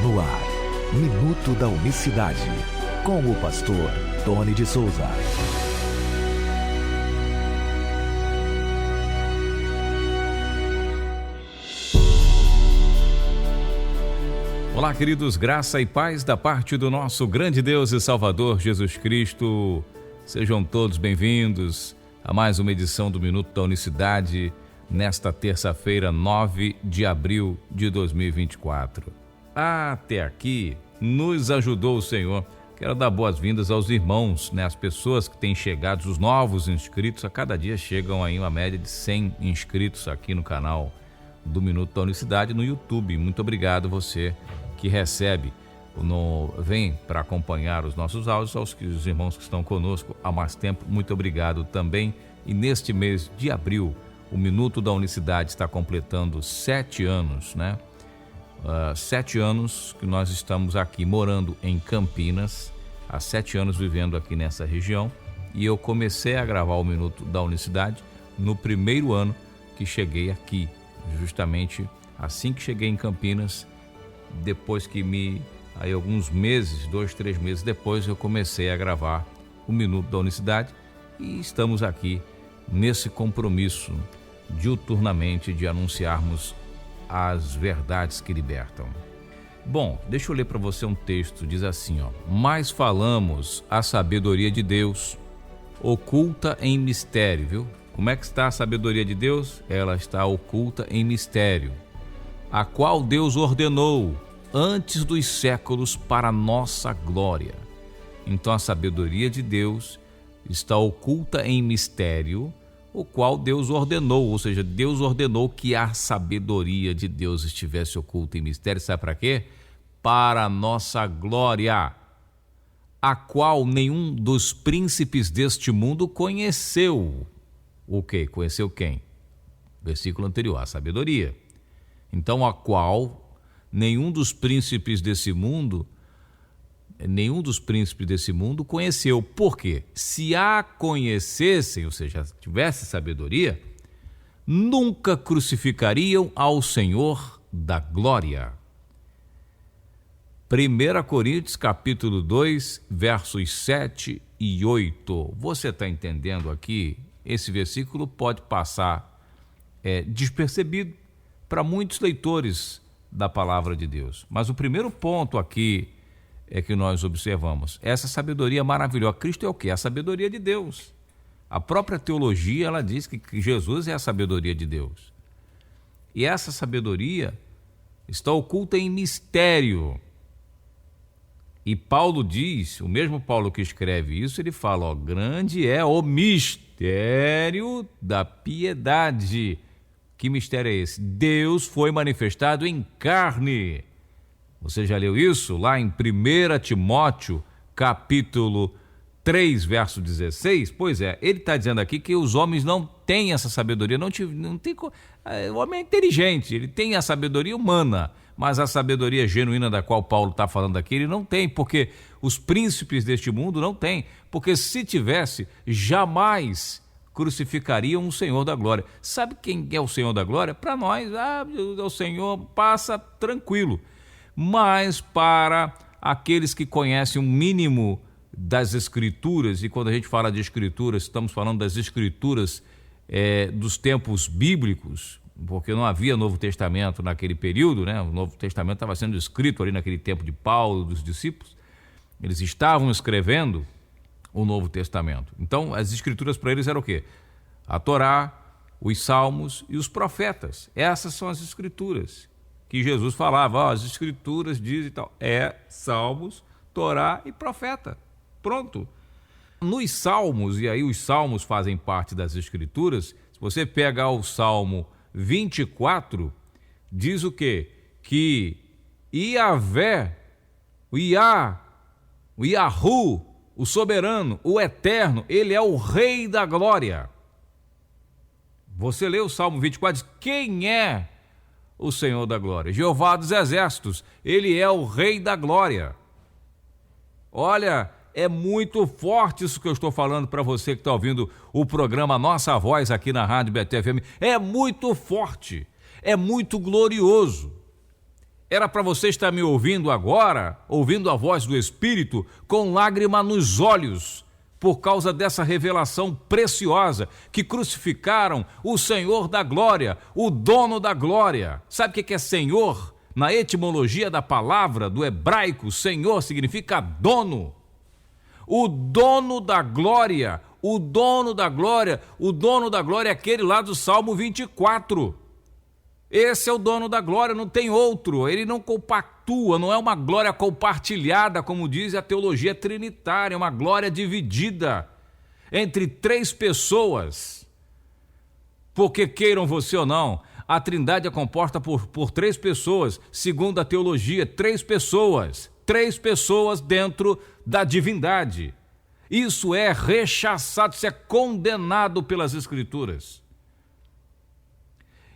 No ar, Minuto da Unicidade, com o pastor Tony de Souza. Olá, queridos, graça e paz da parte do nosso grande Deus e Salvador Jesus Cristo. Sejam todos bem-vindos a mais uma edição do Minuto da Unicidade, nesta terça-feira, 9 de abril de 2024. Até aqui nos ajudou o Senhor. Quero dar boas-vindas aos irmãos, as pessoas que têm chegado, os novos inscritos. A cada dia chegam aí uma média de 100 inscritos aqui no canal do Minuto da Unicidade no YouTube. Muito obrigado você que recebe, vem para acompanhar os nossos áudios, aos irmãos que estão conosco há mais tempo. Muito obrigado também. E neste mês de abril, o Minuto da Unicidade está completando 7 anos, 7 anos que nós estamos aqui morando em Campinas, há 7 anos vivendo aqui nessa região, e eu comecei a gravar o Minuto da Unicidade no primeiro ano que cheguei aqui, justamente assim que cheguei em Campinas. Depois que aí alguns meses, 2, 3 meses depois, eu comecei a gravar o Minuto da Unicidade, e estamos aqui nesse compromisso diuturnamente de anunciarmos as verdades que libertam. Bom, deixa eu ler para você um texto, diz assim, mas falamos a sabedoria de Deus, oculta em mistério, viu? Como é que está a sabedoria de Deus? Ela está oculta em mistério, a qual Deus ordenou antes dos séculos para nossa glória. Então a sabedoria de Deus está oculta em mistério, o qual Deus ordenou, ou seja, Deus ordenou que a sabedoria de Deus estivesse oculta em mistério. Sabe para quê? Para a nossa glória, a qual nenhum dos príncipes deste mundo conheceu. O quê? Conheceu quem? Versículo anterior, a sabedoria. Então, a qual nenhum dos príncipes desse mundo conheceu. Por quê? Se a conhecessem, ou seja, tivesse sabedoria, nunca crucificariam ao Senhor da glória. 1 Coríntios capítulo 2, versos 7 e 8. Você está entendendo aqui? Esse versículo pode passar despercebido para muitos leitores da palavra de Deus. Mas o primeiro ponto aqui é que nós observamos essa sabedoria maravilhosa. Cristo é o quê? A sabedoria de Deus. A própria teologia, ela diz que Jesus é a sabedoria de Deus. E essa sabedoria está oculta em mistério. E Paulo diz, o mesmo Paulo que escreve isso, ele fala, grande é o mistério da piedade. Que mistério é esse? Deus foi manifestado em carne. Você já leu isso lá em 1 Timóteo, capítulo 3, verso 16? Pois é, ele está dizendo aqui que os homens não têm essa sabedoria, não tem, o homem é inteligente, ele tem a sabedoria humana, mas a sabedoria genuína da qual Paulo está falando aqui, ele não tem, porque os príncipes deste mundo não têm, porque se tivesse, jamais crucificariam o Senhor da glória. Sabe quem é o Senhor da glória? Para nós, o Senhor passa tranquilo. Mas para aqueles que conhecem um mínimo das Escrituras, e quando a gente fala de Escrituras, estamos falando das Escrituras dos tempos bíblicos, porque não havia Novo Testamento naquele período, o Novo Testamento estava sendo escrito ali naquele tempo de Paulo, dos discípulos, eles estavam escrevendo o Novo Testamento. Então, as Escrituras para eles eram o quê? A Torá, os Salmos e os profetas. Essas são as Escrituras que Jesus falava, as Escrituras dizem e tal. Salmos, Torá e profeta. Pronto. Nos Salmos, e aí os Salmos fazem parte das Escrituras, se você pegar o Salmo 24, diz o quê? Que Iavé, o Yahu, o soberano, o eterno, ele é o rei da glória. Você lê o Salmo 24, diz, quem é o Senhor da glória? Jeová dos exércitos, ele é o rei da glória. Olha, é muito forte isso que eu estou falando para você que está ouvindo o programa Nossa Voz aqui na Rádio BTFM. É muito forte, é muito glorioso. Era para você estar me ouvindo agora, ouvindo a voz do Espírito, com lágrima nos olhos, por causa dessa revelação preciosa, que crucificaram o Senhor da glória, o dono da glória. Sabe o que é Senhor? Na etimologia da palavra, do hebraico, Senhor significa dono. O dono da glória, o dono da glória, o dono da glória é aquele lá do Salmo 24. Esse é o dono da glória, não tem outro. Ele não compactua, não é uma glória compartilhada, como diz a teologia trinitária, é uma glória dividida entre 3 pessoas. Porque queiram você ou não, a Trindade é composta por 3 pessoas, segundo a teologia, 3 pessoas. 3 pessoas dentro da divindade. Isso é rechaçado, isso é condenado pelas Escrituras.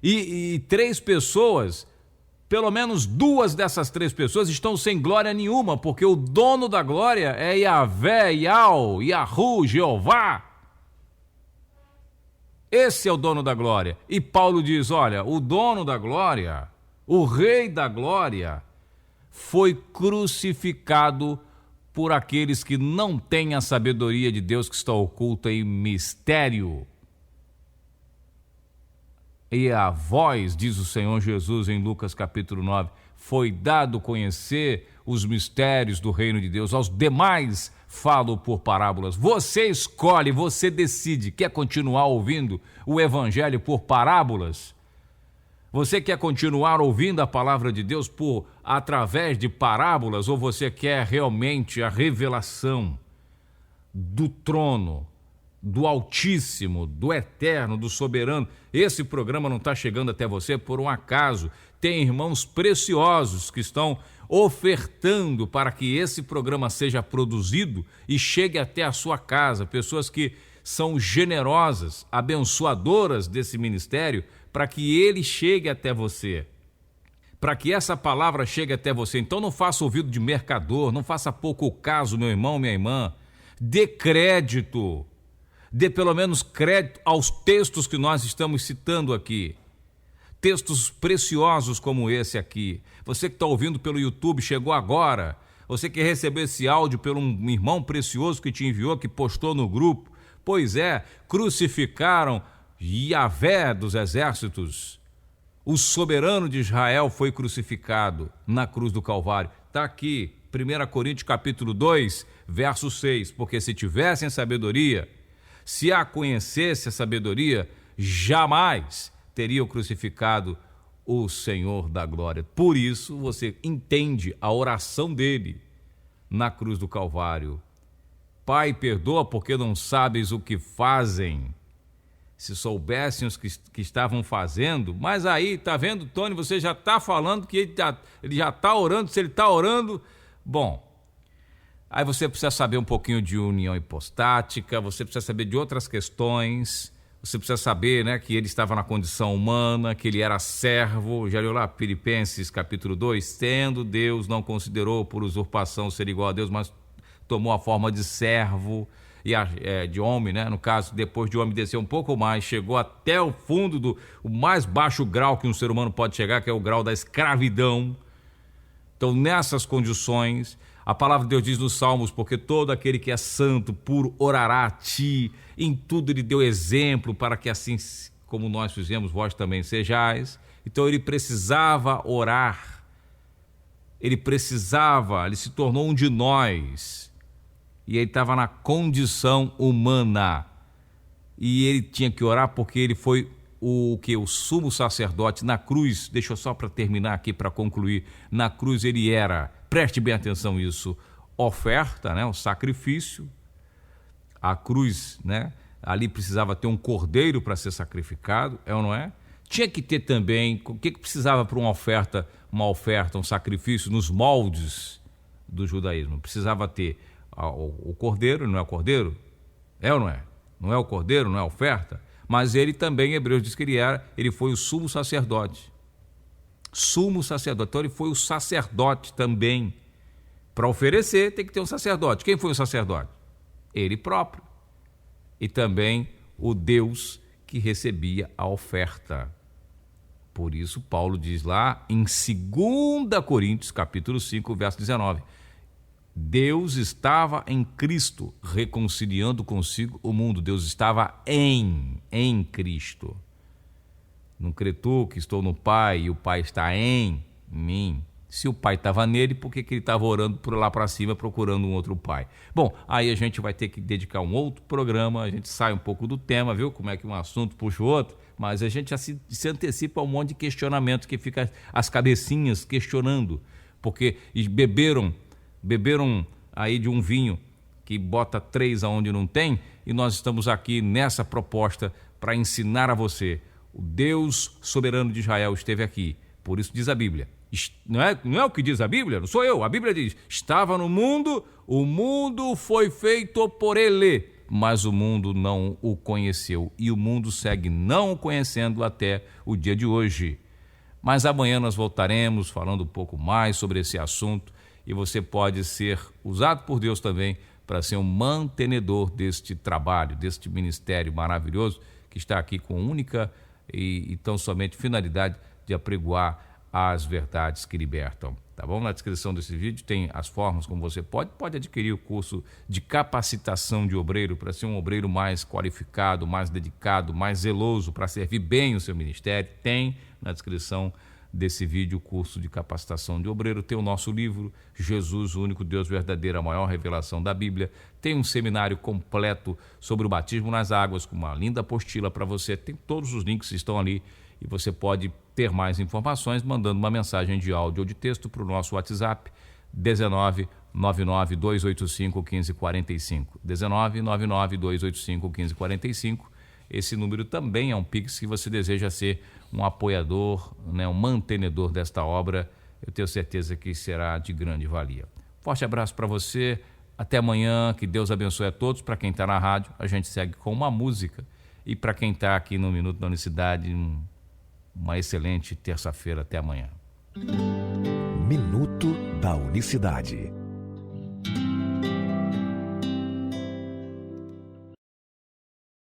E 3 pessoas, pelo menos 2 dessas 3 pessoas estão sem glória nenhuma, porque o dono da glória é Yahvé, Yahu, Yahu, Jeová. Esse é o dono da glória. E Paulo diz, olha, o dono da glória, o rei da glória, foi crucificado por aqueles que não têm a sabedoria de Deus que está oculta em mistério. E a vós, diz o Senhor Jesus em Lucas capítulo 9, foi dado conhecer os mistérios do reino de Deus. Aos demais falo por parábolas. Você escolhe, você decide. Quer continuar ouvindo o evangelho por parábolas? Você quer continuar ouvindo a palavra de Deus através de parábolas? Ou você quer realmente a revelação do trono, do Altíssimo, do Eterno, do Soberano? Esse programa não está chegando até você por um acaso. Tem irmãos preciosos que estão ofertando para que esse programa seja produzido e chegue até a sua casa. Pessoas que são generosas, abençoadoras desse ministério, para que ele chegue até você, para que essa palavra chegue até você. Então não faça ouvido de mercador, não faça pouco caso, meu irmão, minha irmã. Dê crédito. Dê pelo menos crédito aos textos que nós estamos citando aqui. Textos preciosos como esse aqui. Você que está ouvindo pelo YouTube, chegou agora. Você que recebeu esse áudio pelo um irmão precioso que te enviou, que postou no grupo. Pois é, crucificaram Yahvé dos exércitos. O soberano de Israel foi crucificado na cruz do Calvário. Está aqui, 1 Coríntios capítulo 2, verso 6. Porque se tivessem sabedoria, se a conhecesse a sabedoria, jamais teriam crucificado o Senhor da glória. Por isso você entende a oração dele na cruz do Calvário. Pai, perdoa porque não sabes o que fazem. Se soubessem os que estavam fazendo. Mas aí, tá vendo, Tony, você já está falando que ele já está orando. Se ele está orando, bom, aí você precisa saber um pouquinho de união hipostática, você precisa saber de outras questões, você precisa saber, né, que ele estava na condição humana, que ele era servo. Já leu lá Filipenses capítulo 2? Tendo Deus não considerou por usurpação ser igual a Deus, mas tomou a forma de servo, de homem, né? No caso, depois de homem descer um pouco mais, chegou até o fundo o mais baixo grau que um ser humano pode chegar, que é o grau da escravidão. Então, nessas condições, a palavra de Deus diz nos Salmos, porque todo aquele que é santo, puro, orará a ti. Em tudo ele deu exemplo para que assim como nós fizemos, vós também sejais. Então ele precisava orar. Ele se tornou um de nós. E ele estava na condição humana. E ele tinha que orar porque ele foi o sumo sacerdote na cruz. Deixa eu só para terminar aqui, para concluir. Na cruz ele era, preste bem atenção nisso, oferta, né? O sacrifício. A cruz, né? Ali precisava ter um cordeiro para ser sacrificado, é ou não é? Tinha que ter também, o que precisava para uma oferta, um sacrifício nos moldes do judaísmo? Precisava ter o cordeiro, não é o cordeiro? É ou não é? Não é o cordeiro, não é a oferta? Mas ele também, Hebreus diz que ele foi o sumo sacerdote. Sumo sacerdote, então ele foi o sacerdote também. Para oferecer tem que ter um sacerdote. Quem foi o sacerdote? Ele próprio. E também o Deus que recebia a oferta. Por isso Paulo diz lá em 2 Coríntios, capítulo 5, verso 19, Deus estava em Cristo, reconciliando consigo o mundo. Deus estava em Cristo. Não crê tu que estou no Pai e o Pai está em mim? Se o Pai estava nele, por que ele estava orando por lá para cima, procurando um outro Pai? Bom, aí a gente vai ter que dedicar um outro programa, a gente sai um pouco do tema, viu? Como é que um assunto puxa o outro, mas a gente já se antecipa a um monte de questionamento que fica as cabecinhas questionando, porque beberam aí de um vinho que bota 3 aonde não tem, e nós estamos aqui nessa proposta para ensinar a você. O Deus soberano de Israel esteve aqui, por isso diz a Bíblia. Não é o que diz a Bíblia? Não sou eu. A Bíblia diz, estava no mundo, o mundo foi feito por ele, mas o mundo não o conheceu, e o mundo segue não o conhecendo até o dia de hoje. Mas amanhã nós voltaremos falando um pouco mais sobre esse assunto, e você pode ser usado por Deus também para ser um mantenedor deste trabalho, deste ministério maravilhoso que está aqui com única e tão somente finalidade de apregoar as verdades que libertam. Tá bom? Na descrição desse vídeo tem as formas como você pode adquirir o curso de capacitação de obreiro para ser um obreiro mais qualificado, mais dedicado, mais zeloso para servir bem o seu ministério. Tem na descrição desse vídeo o curso de capacitação de obreiro, tem o nosso livro Jesus, o único Deus verdadeiro, a maior revelação da Bíblia, tem um seminário completo sobre o batismo nas águas, com uma linda apostila para você, tem todos os links que estão ali, e você pode ter mais informações mandando uma mensagem de áudio ou de texto para o nosso WhatsApp 19 99 285 1545, 19 99 285 1545. Esse número também é um Pix se você deseja ser um apoiador, um mantenedor desta obra. Eu tenho certeza que será de grande valia. Forte abraço para você, até amanhã, que Deus abençoe a todos. Para quem está na rádio, a gente segue com uma música, e para quem está aqui no Minuto da Unicidade, uma excelente terça-feira, até amanhã. Minuto da Unicidade.